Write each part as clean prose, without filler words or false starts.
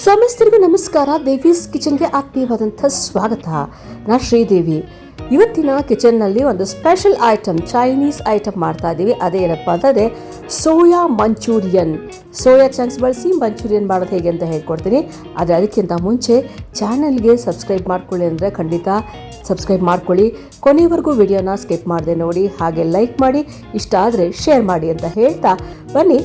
ಸಮಸ್ತರಿಗೂ ನಮಸ್ಕಾರ. ದೇವೀಸ್ ಕಿಚನ್ಗೆ ಆತ್ಮೀಯವಾದಂಥ ಸ್ವಾಗತ. ನಾ ಶ್ರೀದೇವಿ. ಇವತ್ತಿನ ಕಿಚನ್ನಲ್ಲಿ ಒಂದು ಸ್ಪೆಷಲ್ ಐಟಮ್, ಚೈನೀಸ್ ಐಟಮ್ ಮಾಡ್ತಾ ಇದ್ದೀವಿ. ಅದೇನಪ್ಪ ಅಂತಂದರೆ ಸೋಯಾ ಮಂಚೂರಿಯನ್. ಸೋಯಾ ಚಂಕ್ಸ್ ಬಳಸಿ ಮಂಚೂರಿಯನ್ ಮಾಡೋದು ಹೇಗೆ ಅಂತ ಹೇಳ್ಕೊಡ್ತೀನಿ. ಆದರೆ ಅದಕ್ಕಿಂತ ಮುಂಚೆ ಚಾನಲ್ಗೆ ಸಬ್ಸ್ಕ್ರೈಬ್ ಮಾಡ್ಕೊಳ್ಳಿ ಅಂದರೆ ಖಂಡಿತ ಸಬ್ಸ್ಕ್ರೈಬ್ ಮಾಡ್ಕೊಳ್ಳಿ. ಕೊನೆಯವರೆಗೂ ವಿಡಿಯೋನ ಸ್ಕಿಪ್ ಮಾಡದೆ ನೋಡಿ, ಹಾಗೆ ಲೈಕ್ ಮಾಡಿ, ಇಷ್ಟ ಆದರೆ ಶೇರ್ ಮಾಡಿ ಅಂತ ಹೇಳ್ತಾ ಬನ್ನಿ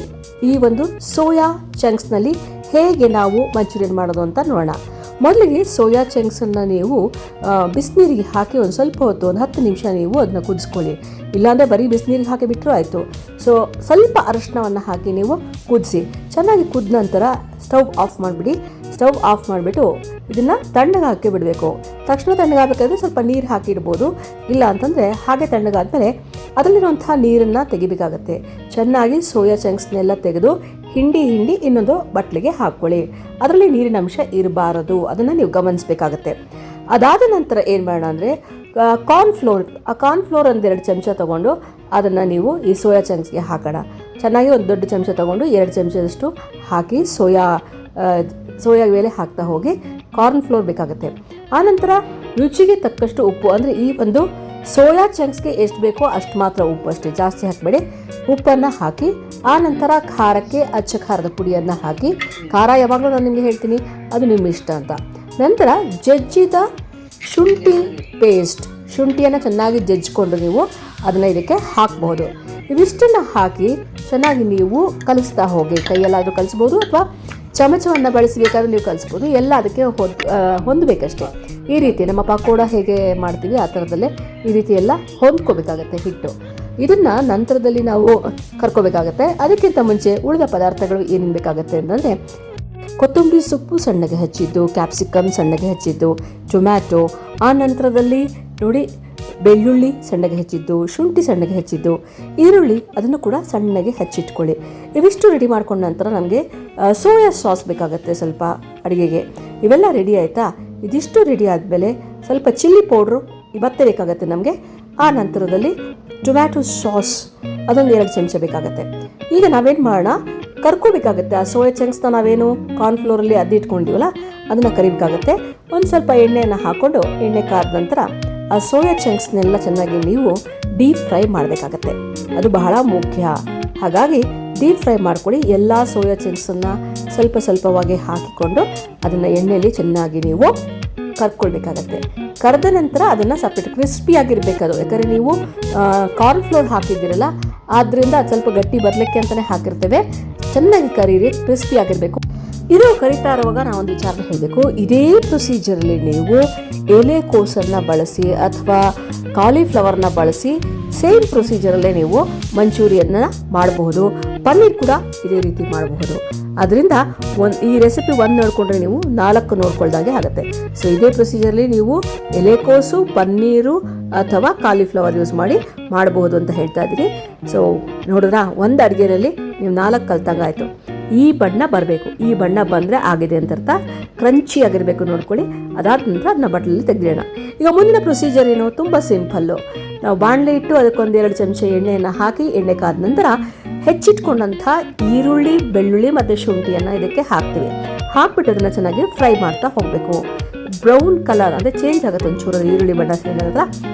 ಈ ಒಂದು ಸೋಯಾ ಚಂಕ್ಸ್ನಲ್ಲಿ ಹೇಗೆ ನಾವು ಮಂಚೂರಿಯನ್ ಮಾಡೋದು ಅಂತ ನೋಡೋಣ. ಮೊದಲಿಗೆ ಸೋಯಾ ಚಂಕ್ಸನ್ನು ನೀವು ಬಿಸಿನೀರಿಗೆ ಹಾಕಿ ಒಂದು ಸ್ವಲ್ಪ ಹೊತ್ತು, ಒಂದು 10 ನಿಮಿಷ ನೀವು ಅದನ್ನ ಕುದಿಸ್ಕೊಳ್ಳಿ. ಇಲ್ಲಾಂದರೆ ಬರೀ ಬಿಸಿನೀರಿಗೆ ಹಾಕಿ ಬಿಟ್ಟರು ಆಯಿತು. ಸೊ ಸ್ವಲ್ಪ ಅರಿಶಿನವನ್ನು ಹಾಕಿ ನೀವು ಕುದಿಸಿ. ಚೆನ್ನಾಗಿ ಕುದ್ದ ನಂತರ ಸ್ಟವ್ ಆಫ್ ಮಾಡಿಬಿಡಿ. ಸ್ಟವ್ ಆಫ್ ಮಾಡಿಬಿಟ್ಟು ಇದನ್ನು ತಣ್ಣಗೆ ಹಾಕಿ ಬಿಡಬೇಕು. ತಕ್ಷಣ ತಣ್ಣಗಾಗಬೇಕಾದ್ರೆ ಸ್ವಲ್ಪ ನೀರು ಹಾಕಿಡ್ಬೋದು. ಇಲ್ಲ ಅಂತಂದರೆ ಹಾಗೆ ತಣ್ಣಗಾದ್ಮೇಲೆ ಅದರಲ್ಲಿರುವಂತಹ ನೀರನ್ನು ತೆಗಿಬೇಕಾಗತ್ತೆ. ಚೆನ್ನಾಗಿ ಸೋಯಾ ಚಂಕ್ಸ್ನೆಲ್ಲ ತೆಗೆದು ಹಿಂಡಿ ಇನ್ನೊಂದು ಬಟ್ಲಿಗೆ ಹಾಕ್ಕೊಳ್ಳಿ. ಅದರಲ್ಲಿ ನೀರಿನ ಅಂಶ ಇರಬಾರದು, ಅದನ್ನು ನೀವು ಗಮನಿಸಬೇಕಾಗತ್ತೆ. ಅದಾದ ನಂತರ ಏನು ಮಾಡೋಣ ಅಂದರೆ ಕಾರ್ನ್ಫ್ಲೋರ್ ಒಂದು 2 ಚಮಚ ತೊಗೊಂಡು ಅದನ್ನು ನೀವು ಈ ಸೋಯಾ ಚಂಕ್ಸ್ಗೆ ಹಾಕೋಣ. ಚೆನ್ನಾಗಿ ಒಂದು ದೊಡ್ಡ ಚಮಚ ತೊಗೊಂಡು 2 ಚಮಚದಷ್ಟು ಹಾಕಿ ಸೋಯಾ ಮೇಲೆ ಹಾಕ್ತಾ ಹೋಗಿ ಕಾರ್ನ್ಫ್ಲೋರ್ ಬೇಕಾಗುತ್ತೆ. ಆನಂತರ ರುಚಿಗೆ ತಕ್ಕಷ್ಟು ಉಪ್ಪು, ಅಂದರೆ ಈ ಒಂದು ಸೋಯಾ ಚಂಕ್ಸ್ಗೆ ಎಷ್ಟು ಬೇಕೋ ಅಷ್ಟು ಮಾತ್ರ ಉಪ್ಪು, ಅಷ್ಟೇ, ಜಾಸ್ತಿ ಹಾಕಬೇಡಿ. ಉಪ್ಪನ್ನು ಹಾಕಿ ಆನಂತರ ಖಾರಕ್ಕೆ ಅಚ್ಚ ಖಾರದ ಪುಡಿಯನ್ನು ಹಾಕಿ, ಖಾರ ಯಾವಾಗಲೂ ನಾನು ನಿಮಗೆ ಹೇಳ್ತೀನಿ ಅದು ನಿಮ್ಮ ಇಷ್ಟ ಅಂತ. ನಂತರ ಜಜ್ಜಿದ ಶುಂಠಿ ಪೇಸ್ಟ್, ಶುಂಠಿಯನ್ನು ಚೆನ್ನಾಗಿ ಜಜ್ಜಿಕೊಂಡು ನೀವು ಅದನ್ನು ಇದಕ್ಕೆ ಹಾಕಬಹುದು. ಇವಿಷ್ಟನ್ನು ಹಾಕಿ ಚೆನ್ನಾಗಿ ನೀವು ಕಲಿಸ್ತಾ ಹೋಗಿ. ಕೈಯಲ್ಲಾದರೂ ಕಲಿಸ್ಬೋದು ಅಥವಾ ಚಮಚವನ್ನು ಬಳಸಬೇಕಾದ್ರೆ ನೀವು ಕಲಿಸ್ಬೋದು. ಎಲ್ಲ ಅದಕ್ಕೆ ಹೊಂದಬೇಕಷ್ಟೇ. ಈ ರೀತಿ ನಮ್ಮ ಪಕೋಡ ಹೇಗೆ ಮಾಡ್ತೀವಿ ಆ ಥರದಲ್ಲೇ ಈ ರೀತಿ ಎಲ್ಲ ಹೊಂದ್ಕೋಬೇಕಾಗತ್ತೆ ಹಿಟ್ಟು. ಇದನ್ನು ನಂತರದಲ್ಲಿ ನಾವು ಕರ್ಕೋಬೇಕಾಗತ್ತೆ. ಅದಕ್ಕಿಂತ ಮುಂಚೆ ಉಳಿದ ಪದಾರ್ಥಗಳು ಏನೇನು ಬೇಕಾಗುತ್ತೆ ಅಂತಂದರೆ ಕೊತ್ತಂಬರಿ ಸೊಪ್ಪು ಸಣ್ಣಗೆ ಹೆಚ್ಚಿದ್ದು, ಕ್ಯಾಪ್ಸಿಕಮ್ ಸಣ್ಣಗೆ ಹೆಚ್ಚಿದ್ದು, ಟೊಮ್ಯಾಟೊ, ಆ ನಂತರದಲ್ಲಿ ನೋಡಿ ಬೆಳ್ಳುಳ್ಳಿ ಸಣ್ಣಗೆ ಹೆಚ್ಚಿದ್ದು, ಶುಂಠಿ ಸಣ್ಣಗೆ ಹೆಚ್ಚಿದ್ದು, ಈರುಳ್ಳಿ ಅದನ್ನು ಕೂಡ ಸಣ್ಣಗೆ ಹೆಚ್ಚಿಟ್ಕೊಳ್ಳಿ. ಇವಿಷ್ಟು ರೆಡಿ ಮಾಡ್ಕೊಂಡ ನಂತರ ನಮಗೆ ಸೋಯಾ ಸಾಸ್ ಬೇಕಾಗುತ್ತೆ ಸ್ವಲ್ಪ ಅಡುಗೆಗೆ. ಇವೆಲ್ಲ ರೆಡಿ ಆಯಿತಾ? ಇದಿಷ್ಟು ರೆಡಿ ಆದಮೇಲೆ ಸ್ವಲ್ಪ ಚಿಲ್ಲಿ ಪೌಡ್ರು ಮತ್ತೆ ಬೇಕಾಗುತ್ತೆ ನಮಗೆ. ಆ ನಂತರದಲ್ಲಿ ಟೊಮ್ಯಾಟೊ ಸಾಸ್ ಅದೊಂದು 2 ಚಮಚ ಬೇಕಾಗುತ್ತೆ. ಈಗ ನಾವೇನು ಮಾಡೋಣ, ಕರ್ಕೋಬೇಕಾಗತ್ತೆ. ಆ ಸೋಯಾ ಚಂಕ್ಸ್ನ ನಾವೇನು ಕಾರ್ನ್ಫ್ಲೋರಲ್ಲಿ ಅದ್ದಿಟ್ಕೊಂಡಿವಲ್ಲ ಅದನ್ನು ಕರಿಬೇಕಾಗತ್ತೆ. ಒಂದು ಸ್ವಲ್ಪ ಎಣ್ಣೆಯನ್ನು ಹಾಕ್ಕೊಂಡು ಎಣ್ಣೆ ಕಾದ ನಂತರ ಆ ಸೋಯಾ ಚಂಕ್ಸ್ನೆಲ್ಲ ಚೆನ್ನಾಗಿ ನೀವು ಡೀಪ್ ಫ್ರೈ ಮಾಡಬೇಕಾಗತ್ತೆ. ಅದು ಬಹಳ ಮುಖ್ಯ. ಹಾಗಾಗಿ ಡೀಪ್ ಫ್ರೈ ಮಾಡ್ಕೊಳ್ಳಿ. ಎಲ್ಲ ಸೋಯಾ ಚಂಕ್ಸನ್ನು ಸ್ವಲ್ಪವಾಗಿ ಹಾಕಿಕೊಂಡು ಅದನ್ನು ಎಣ್ಣೆಯಲ್ಲಿ ಚೆನ್ನಾಗಿ ನೀವು ಕರ್ಕೊಳ್ಬೇಕಾಗತ್ತೆ. ಕರೆದ ನಂತರ ಅದನ್ನು ಸಪ್ರೇಟ್ ಕ್ರಿಸ್ಪಿಯಾಗಿರಬೇಕದು. ಯಾಕಂದರೆ ನೀವು ಕಾರ್ನ್ಫ್ಲೋರ್ ಹಾಕಿದ್ದೀರಲ್ಲ, ಆದ್ದರಿಂದ ಅದು ಸ್ವಲ್ಪ ಗಟ್ಟಿ ಬರಲಿಕ್ಕೆ ಅಂತಲೇ ಹಾಕಿರ್ತೇವೆ. ಚೆನ್ನಾಗಿ ಕರೀರಿ, ಕ್ರಿಸ್ಪಿಯಾಗಿರಬೇಕು. ಇದು ಕರಿತಾ ಇರುವಾಗ ನಾವೊಂದು ವಿಚಾರ ಹೇಳಬೇಕು. ಇದೇ ಪ್ರೊಸೀಜರಲ್ಲಿ ನೀವು ಎಲೆಕೋಸನ್ನು ಬಳಸಿ ಅಥವಾ ಕಾಲಿಫ್ಲವರ್ನ ಬಳಸಿ ಸೇಮ್ ಪ್ರೊಸೀಜರಲ್ಲೇ ನೀವು ಮಂಚೂರಿಯನ್ನ ಮಾಡಬಹುದು. ಪನ್ನೀರ್ ಕೂಡ ಇದೇ ರೀತಿ ಮಾಡಬಹುದು. ಅದರಿಂದ ಈ ರೆಸಿಪಿ 1 ನೋಡಿಕೊಂಡ್ರೆ ನೀವು 4 ನೋಡ್ಕೊಳ್ದಂಗೆ ಆಗುತ್ತೆ. ಸೊ ಇದೇ ಪ್ರೊಸೀಜರ್ಲಿ ನೀವು ಎಲೆಕೋಸು, ಪನ್ನೀರು ಅಥವಾ ಕಾಲಿಫ್ಲವರ್ ಯೂಸ್ ಮಾಡಿ ಮಾಡಬಹುದು ಅಂತ ಹೇಳ್ತಾ ಇದ್ದೀನಿ. ಸೊ ನೋಡಿದ್ರಾ, ಒಂದು ಅಡುಗೆಯಲ್ಲಿ ನೀವು 4 ಕಲ್ತಂಗಾಯಿತು. ಈ ಬಣ್ಣ ಬರಬೇಕು. ಈ ಬಣ್ಣ ಬಂದರೆ ಆಗಿದೆ ಅಂತ ಅರ್ಥ. ಕ್ರಂಚಿ ಆಗಿರಬೇಕು ನೋಡ್ಕೊಳ್ಳಿ. ಅದಾದ ನಂತರ ಅದನ್ನ ಬಟ್ಲಲ್ಲಿ ತೆಗೆದಿಡೋಣ. ಈಗ ಮುಂದಿನ ಪ್ರೊಸೀಜರ್ ಏನು, ತುಂಬ ಸಿಂಪಲ್ಲು. ನಾವು ಬಾಣಲೆ ಇಟ್ಟು ಅದಕ್ಕೊಂದು 2 ಚಮಚ ಎಣ್ಣೆಯನ್ನು ಹಾಕಿ, ಎಣ್ಣೆ ಕಾದ ನಂತರ ಹೆಚ್ಚಿಟ್ಕೊಂಡಂಥ ಈರುಳ್ಳಿ, ಬೆಳ್ಳುಳ್ಳಿ ಮತ್ತು ಶುಂಠಿಯನ್ನು ಇದಕ್ಕೆ ಹಾಕ್ತೀವಿ. ಹಾಕ್ಬಿಟ್ಟು ಅದನ್ನು ಚೆನ್ನಾಗಿ ಫ್ರೈ ಮಾಡ್ತಾ ಹೋಗಬೇಕು. ಬ್ರೌನ್ ಕಲರ್ ಅಂದರೆ ಚೇಂಜ್ ಆಗುತ್ತೆ, ಒಂಚೂರು ಈರುಳ್ಳಿ ಬಣ್ಣ ಚೇಂಜ್ ಆಗುತ್ತೆ,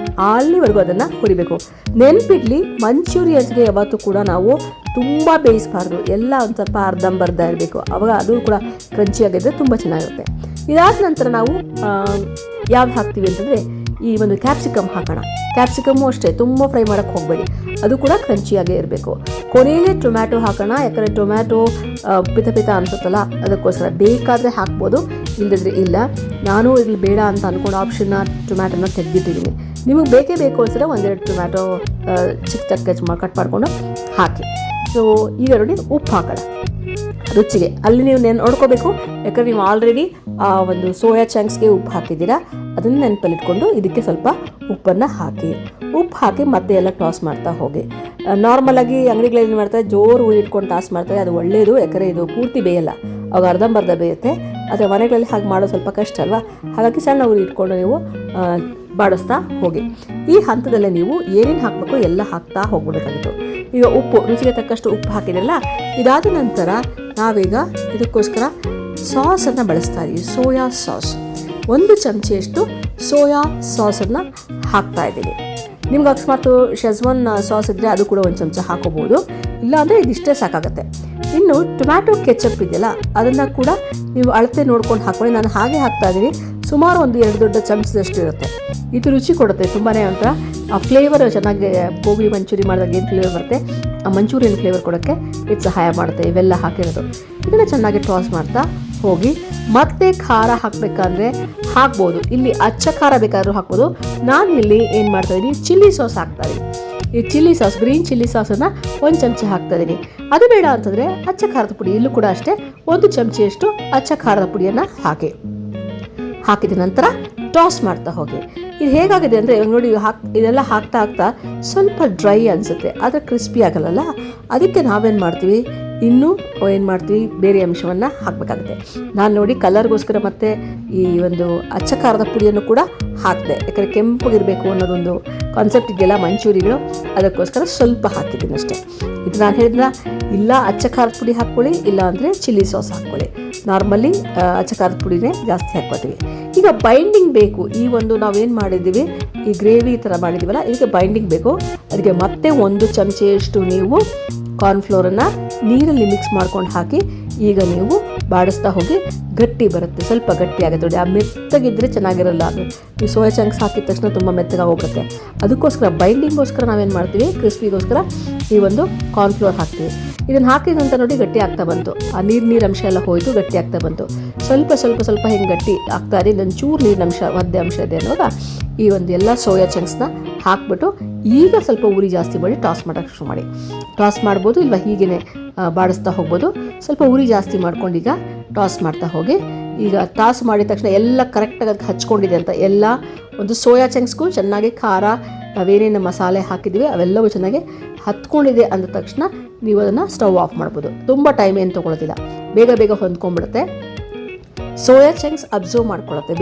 ಅಲ್ಲಿವರೆಗೂ ಅದನ್ನು ಹುರಿಬೇಕು. ನೆನಪಿಡ್ಲಿ, ಮಂಚೂರಿಯನ್ಸ್ಗೆ ಯಾವತ್ತೂ ಕೂಡ ನಾವು ತುಂಬ ಬೇಯಿಸಬಾರ್ದು. ಎಲ್ಲ ಒಂದು ಸ್ವಲ್ಪ ಅರ್ಧಂಬರ್ಧ ಇರಬೇಕು. ಆವಾಗ ಅದು ಕೂಡ ಕ್ರಂಚಿಯಾಗಿದ್ದರೆ ತುಂಬ ಚೆನ್ನಾಗಿರುತ್ತೆ. ಇದಾದ ನಂತರ ನಾವು ಯಾವ್ದು ಹಾಕ್ತೀವಿ ಅಂತಂದರೆ ಈ ಒಂದು ಕ್ಯಾಪ್ಸಿಕಮ್ ಹಾಕೋಣ. ಕ್ಯಾಪ್ಸಿಕಮ್ಮು ಅಷ್ಟೇ, ತುಂಬ ಫ್ರೈ ಮಾಡೋಕ್ಕೆ ಹೋಗಬೇಡಿ, ಅದು ಕೂಡ ಕ್ರಂಚಿಯಾಗೇ ಇರಬೇಕು. ಕೊನೆಯಲ್ಲೇ ಟೊಮ್ಯಾಟೊ ಹಾಕೋಣ. ಯಾಕಂದರೆ ಟೊಮ್ಯಾಟೊ ಪಿತ ಅನ್ಸುತ್ತಲ್ಲ, ಅದಕ್ಕೋಸ್ಕರ ಬೇಕಾದರೆ ಹಾಕ್ಬೋದು, ಇಲ್ಲದಿದ್ರೆ ಇಲ್ಲ. ನಾನು ಇಲ್ಲಿ ಬೇಡ ಅಂತ ಅಂದ್ಕೊಂಡು ಆಪ್ಷನ್ನ ಟೊಮ್ಯಾಟೊನ ತೆಗೆದಿಟ್ಟಿದ್ದೀನಿ. ನಿಮಗೆ ಬೇಕೇ ಬೇಕು ಅನ್ಸಿದ್ರೆ 1-2 ಟೊಮ್ಯಾಟೊ ಚಿಕ್ಕ ಕಟ್ ಮಾಡಿಕೊಂಡು ಹಾಕಿ. ಸೊ ಈಗ ನೋಡಿ ಉಪ್ಪು ಹಾಕೋಣ ರುಚಿಗೆ. ಅಲ್ಲಿ ನೀವು ನೋಡ್ಕೋಬೇಕು, ಯಾಕಂದರೆ ನೀವು ಆಲ್ರೆಡಿ ಆ ಒಂದು ಸೋಯಾ ಚಂಕ್ಸ್ಗೆ ಉಪ್ಪು ಹಾಕಿದ್ದೀರಾ. ಅದನ್ನು ನೆನಪಲ್ಲಿಟ್ಕೊಂಡು ಇದಕ್ಕೆ ಸ್ವಲ್ಪ ಉಪ್ಪನ್ನು ಹಾಕಿ. ಉಪ್ಪು ಹಾಕಿ ಮತ್ತೆ ಎಲ್ಲ ಟಾಸ್ ಮಾಡ್ತಾ ಹೋಗಿ. ನಾರ್ಮಲಾಗಿ ಅಂಗಡಿಗಳಲ್ಲಿ ಏನು ಮಾಡ್ತಾರೆ, ಜೋರು ಇಟ್ಕೊಂಡು ಟಾಸ್ ಮಾಡ್ತಾರೆ. ಅದು ಒಳ್ಳೆಯದು, ಯಾಕಂದರೆ ಇದು ಪೂರ್ತಿ ಬೇಯಲ್ಲ, ಅವಾಗ ಅರ್ಧಂಬರ್ಧ ಬೇಯುತ್ತೆ. ಆದರೆ ಮನೆಗಳಲ್ಲಿ ಹಾಗೆ ಮಾಡೋದು ಸ್ವಲ್ಪ ಕಷ್ಟ ಅಲ್ವಾ. ಹಾಗಾಗಿ ಸಣ್ಣ ಉರಿ ಇಟ್ಕೊಂಡು ನೀವು ಬಾಡಿಸ್ತಾ ಹೋಗಿ. ಈ ಹಂತದಲ್ಲೇ ನೀವು ಏನೇನು ಹಾಕಬೇಕು ಎಲ್ಲ ಹಾಕ್ತಾ ಹೋಗ್ಬಿಡಬೇಕಾಗಿತ್ತು. ಈಗ ಉಪ್ಪು ರುಚಿಗೆ ತಕ್ಕಷ್ಟು ಉಪ್ಪು ಹಾಕಿದ್ರಲ್ಲ. ಇದಾದ ನಂತರ ನಾವೀಗ ಇದಕ್ಕೋಸ್ಕರ ಸಾಸನ್ನು ಬಳಸ್ತಾ ಇದ್ದೀವಿ, ಸೋಯಾ ಸಾಸ್. 1 ಚಮಚೆಯಷ್ಟು ಸೋಯಾ ಸಾಸನ್ನು ಹಾಕ್ತಾ ಇದ್ದೀನಿ. ನಿಮ್ಗೆ ಅಕಸ್ಮಾತ್ ಶೆಜ್ವಾನ್ ಸಾಸ್ ಇದ್ದರೆ ಅದು ಕೂಡ 1 ಚಮಚ ಹಾಕೋಬೋದು, ಇಲ್ಲಾಂದರೆ ಇದಿಷ್ಟೇ ಸಾಕಾಗುತ್ತೆ. ಇನ್ನು ಟೊಮ್ಯಾಟೊ ಕೆಚಪ್ ಇದೆಯಲ್ಲ, ಅದನ್ನು ಕೂಡ ನೀವು ಅಳತೆ ನೋಡ್ಕೊಂಡು ಹಾಕ್ಕೊಳ್ಳಿ. ನಾನು ಹಾಗೆ ಹಾಕ್ತಾ ಇದ್ದೀನಿ. ಸುಮಾರು 1-2 ದೊಡ್ಡ ಚಮಚದಷ್ಟು ಇರುತ್ತೆ. ಇದು ರುಚಿ ಕೊಡುತ್ತೆ, ತುಂಬಾ ಒಂಥರ ಆ ಫ್ಲೇವರ್ ಚೆನ್ನಾಗಿ. ಗೋಬಿ ಮಂಚೂರಿ ಮಾಡಿದಾಗ ಏನು ಫ್ಲೇವರ್ ಬರುತ್ತೆ, ಆ ಮಂಚೂರಿಯನ್ ಫ್ಲೇವರ್ ಕೊಡೋಕ್ಕೆ ಇದು ಸಹಾಯ ಮಾಡುತ್ತೆ ಇವೆಲ್ಲ ಹಾಕಿರೋದು. ಇದನ್ನು ಚೆನ್ನಾಗಿ ಟಾಸ್ ಮಾಡ್ತಾ ಹೋಗಿ. ಮತ್ತೆ ಖಾರ ಹಾಕಬೇಕಂದ್ರೆ ಹಾಕ್ಬೋದು, ಇಲ್ಲಿ ಅಚ್ಚ ಖಾರ ಬೇಕಾದರೂ ಹಾಕ್ಬೋದು. ನಾನು ಇಲ್ಲಿ ಏನು ಮಾಡ್ತಾಯಿದ್ದೀನಿ, ಚಿಲ್ಲಿ ಸಾಸ್ ಹಾಕ್ತಾಯಿದ್ದೀನಿ. ಈ ಚಿಲ್ಲಿ ಸಾಸ್, ಗ್ರೀನ್ ಚಿಲ್ಲಿ ಸಾಸನ್ನು 1 ಚಮಚ ಹಾಕ್ತಾಯಿದ್ದೀನಿ. ಅದು ಬೇಡ ಅಂತಂದರೆ ಅಚ್ಚ ಖಾರದ ಪುಡಿ, ಇಲ್ಲೂ ಕೂಡ ಅಷ್ಟೇ 1 ಚಮಚೆಯಷ್ಟು ಅಚ್ಚ ಖಾರದ ಪುಡಿಯನ್ನು ಹಾಕಿದ ನಂತರ ಟಾಸ್ ಮಾಡ್ತಾ ಹೋಗಿ. ಇದು ಹೇಗಾಗಿದೆ ಅಂದರೆ ಇವಾಗ ನೋಡಿ, ಇದೆಲ್ಲ ಹಾಕ್ತಾ ಸ್ವಲ್ಪ ಡ್ರೈ ಅನಿಸುತ್ತೆ, ಆದರೆ ಕ್ರಿಸ್ಪಿ ಆಗಲ್ಲ. ಅದಕ್ಕೆ ನಾವೇನು ಮಾಡ್ತೀವಿ, ಇನ್ನೂ ಏನು ಮಾಡ್ತೀವಿ, ಬೇರೆ ಅಂಶವನ್ನು ಹಾಕಬೇಕಾಗುತ್ತೆ. ನಾನು ನೋಡಿ ಕಲರ್ಗೋಸ್ಕರ ಮತ್ತು ಈ ಒಂದು ಅಚ್ಚ ಖಾರದ ಪುಡಿಯನ್ನು ಕೂಡ ಹಾಕಿದೆ, ಯಾಕಂದರೆ ಕೆಂಪಗಿರಬೇಕು ಅನ್ನೋದೊಂದು ಕಾನ್ಸೆಪ್ಟ್ ಇದೆಯಲ್ಲ ಮಂಚೂರಿಗಳು, ಅದಕ್ಕೋಸ್ಕರ ಸ್ವಲ್ಪ ಹಾಕಿದ್ದೀನಿ ಅಷ್ಟೇ. ಇದು ನಾನು ಹೇಳಿದ್ರೆ ಇಲ್ಲ ಅಚ್ಚ ಖಾರದ ಪುಡಿ ಹಾಕ್ಕೊಳ್ಳಿ, ಇಲ್ಲ ಅಂದರೆ ಚಿಲ್ಲಿ ಸಾಸ್ ಹಾಕ್ಕೊಳ್ಳಿ. ನಾರ್ಮಲಿ ಅಚ್ಚ ಖಾರದ ಪುಡಿನೇ ಜಾಸ್ತಿ ಹಾಕ್ಕೊತೀವಿ. ಈಗ ಬೈಂಡಿಂಗ್ ಬೇಕು, ಈ ಒಂದು ನಾವೇನು ಮಾಡಿದ್ದೀವಿ, ಈ ಗ್ರೇವಿ ಥರ ಮಾಡಿದ್ದೀವಲ್ಲ, ಇದಕ್ಕೆ ಬೈಂಡಿಂಗ್ ಬೇಕು. ಅದಕ್ಕೆ ಮತ್ತೆ 1 ಚಮಚೆಯಷ್ಟು ನೀವು ಕಾರ್ನ್ಫ್ಲೋರನ್ನು ನೀರಲ್ಲಿ ಮಿಕ್ಸ್ ಮಾಡ್ಕೊಂಡು ಹಾಕಿ ಈಗ ನೀವು ಬಾಡಿಸ್ತಾ ಹೋಗಿ. ಗಟ್ಟಿ ಬರುತ್ತೆ, ಸ್ವಲ್ಪ ಗಟ್ಟಿ ಆಗುತ್ತೆ ನೋಡಿ. ಆ ಮೆತ್ತಗಿದ್ರೆ ಚೆನ್ನಾಗಿರಲ್ಲ, ಅದು ಈ ಸೋಯಾ ಚಂಕ್ಸ್ ಹಾಕಿದ ತಕ್ಷಣ ತುಂಬ ಮೆತ್ತಗಾಗಿ ಹೋಗುತ್ತೆ. ಅದಕ್ಕೋಸ್ಕರ ಬೈಂಡಿಂಗ್ಗೋಸ್ಕರ ನಾವೇನು ಮಾಡ್ತೀವಿ, ಕ್ರಿಸ್ಪಿಗೋಸ್ಕರ ಈ ಒಂದು ಕಾರ್ನ್ಫ್ಲೋರ್ ಹಾಕ್ತೀವಿ. ಇದನ್ನು ಹಾಕಿದಂತ ನೋಡಿ ಗಟ್ಟಿ ಆಗ್ತಾ ಬಂತು, ಆ ನೀರು ಅಂಶ ಎಲ್ಲ ಹೋಯಿತು, ಗಟ್ಟಿ ಆಗ್ತಾ ಬಂತು. ಸ್ವಲ್ಪ ಹಿಂಗೆ ಗಟ್ಟಿ ಆಗ್ತಾ ಇದೆ. ಇದೊಂದು ಚೂರು ನೀರಿನಂಶ, ಒದ್ದೆ ಅಂಶ ಇದೆ ಅನ್ನೋವಾಗ ಈ ಒಂದು ಎಲ್ಲ ಸೋಯಾ ಚಂಕ್ಸ್ನ ಹಾಕ್ಬಿಟ್ಟು ಈಗ ಸ್ವಲ್ಪ ಉರಿ ಜಾಸ್ತಿ ಮಾಡಿ ಟಾಸ್ ಮಾಡೋಕ್ಕೆ ಶುರು ಮಾಡಿ. ಟಾಸ್ ಮಾಡ್ಬೋದು, ಇಲ್ವಾ ಹೀಗೇ ಬಾಡಿಸ್ತಾ ಹೋಗ್ಬೋದು. ಸ್ವಲ್ಪ ಉರಿ ಜಾಸ್ತಿ ಮಾಡ್ಕೊಂಡು ಈಗ ಟಾಸ್ ಮಾಡ್ತಾ ಹೋಗಿ. ಈಗ ಟಾಸ್ ಮಾಡಿದ ತಕ್ಷಣ ಎಲ್ಲ ಕರೆಕ್ಟಾಗಿ ಅದಕ್ಕೆ ಹಚ್ಕೊಂಡಿದೆ ಅಂತ, ಎಲ್ಲ ಒಂದು ಸೋಯಾ ಚಂಕ್ಸ್ಗೂ ಚೆನ್ನಾಗಿ ಖಾರ, ನಾವೇನೇನು ಮಸಾಲೆ ಹಾಕಿದ್ದೀವಿ ಅವೆಲ್ಲವೂ ಚೆನ್ನಾಗಿ ಹತ್ಕೊಂಡಿದೆ ಅಂದ ತಕ್ಷಣ ನೀವು ಅದನ್ನು ಸ್ಟವ್ ಆಫ್ ಮಾಡ್ಬೋದು. ತುಂಬ ಟೈಮ್ ಏನು ತೊಗೊಳ್ಳೋದಿಲ್ಲ, ಬೇಗ ಹೊಂದ್ಕೊಂಡ್ಬಿಡುತ್ತೆ. ಸೋಯಾ ಚಂಕ್ಸ್ ಅಬ್ಸರ್ವ್ ಮಾಡ್ಕೊಳ್ಳುತ್ತೆ,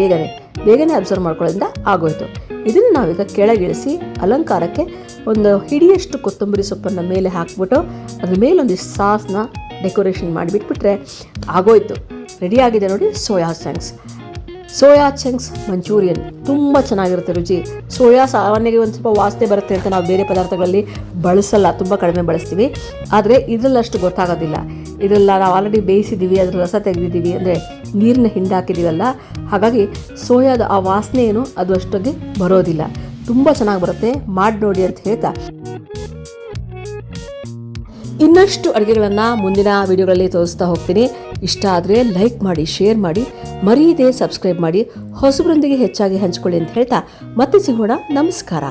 ಬೇಗನೆ ಅಬ್ಸರ್ವ್ ಮಾಡ್ಕೊಳ್ಳೋದ್ರಿಂದ ಆಗೋಯ್ತು. ಇದನ್ನು ನಾವೀಗ ಕೆಳಗಿಳಿಸಿ ಅಲಂಕಾರಕ್ಕೆ ಒಂದು ಹಿಡಿಯಷ್ಟು ಕೊತ್ತಂಬರಿ ಸೊಪ್ಪನ್ನು ಮೇಲೆ ಹಾಕ್ಬಿಟ್ಟು ಅದ್ರ ಮೇಲೊಂದು ಸಾಸ್ನ ಡೆಕೋರೇಷನ್ ಮಾಡಿಬಿಟ್ಬಿಟ್ರೆ ಆಗೋಯ್ತು. ರೆಡಿಯಾಗಿದೆ ನೋಡಿ ಸೋಯಾ ಚಂಕ್ಸ್ ಮಂಚೂರಿಯನ್. ತುಂಬ ಚೆನ್ನಾಗಿರುತ್ತೆ ರುಚಿ. ಸೋಯಾ ಸಾಮಾನ್ಯವಾಗಿ ಒಂದು ಸ್ವಲ್ಪ ವಾಸನೆ ಬರುತ್ತೆ ಅಂತ ನಾವು ಬೇರೆ ಪದಾರ್ಥಗಳಲ್ಲಿ ಬಳಸಲ್ಲ, ತುಂಬ ಕಡಿಮೆ ಬಳಸ್ತೀವಿ. ಆದರೆ ಇದರಲ್ಲಷ್ಟು ಗೊತ್ತಾಗೋದಿಲ್ಲ. ಇದೆಲ್ಲ ನಾವು ಆಲ್ರೆಡಿ ಬೇಯಿಸಿದ್ದೀವಿ, ಅದರ ರಸ ತೆಗೆದಿದ್ದೀವಿ, ಅಂದರೆ ನೀರನ್ನ ಹಿಂಡಾಕಿದ್ದೀವಲ್ಲ, ಹಾಗಾಗಿ ಸೋಯಾದ ಆ ವಾಸನೆ ಏನು ಅದು ಅಷ್ಟೊಂದು ಬರೋದಿಲ್ಲ. ತುಂಬ ಚೆನ್ನಾಗಿ ಬರುತ್ತೆ, ಮಾಡಿ ನೋಡಿ ಅಂತ ಹೇಳ್ತಾ ಇನ್ನಷ್ಟು ಅಡುಗೆಗಳನ್ನು ಮುಂದಿನ ವಿಡಿಯೋಗಳಲ್ಲಿ ತೋರಿಸ್ತಾ ಹೋಗ್ತೀನಿ. ಇಷ್ಟ ಆದರೆ ಲೈಕ್ ಮಾಡಿ, ಶೇರ್ ಮಾಡಿ, ಮರೆಯದೆ ಸಬ್ಸ್ಕ್ರೈಬ್ ಮಾಡಿ, ಹೊಸಬರೊಂದಿಗೆ ಹೆಚ್ಚಾಗಿ ಹಂಚಿಕೊಳ್ಳಿ ಅಂತ ಹೇಳ್ತಾ ಮತ್ತೆ ಸಿಗೋಣ. ನಮಸ್ಕಾರ.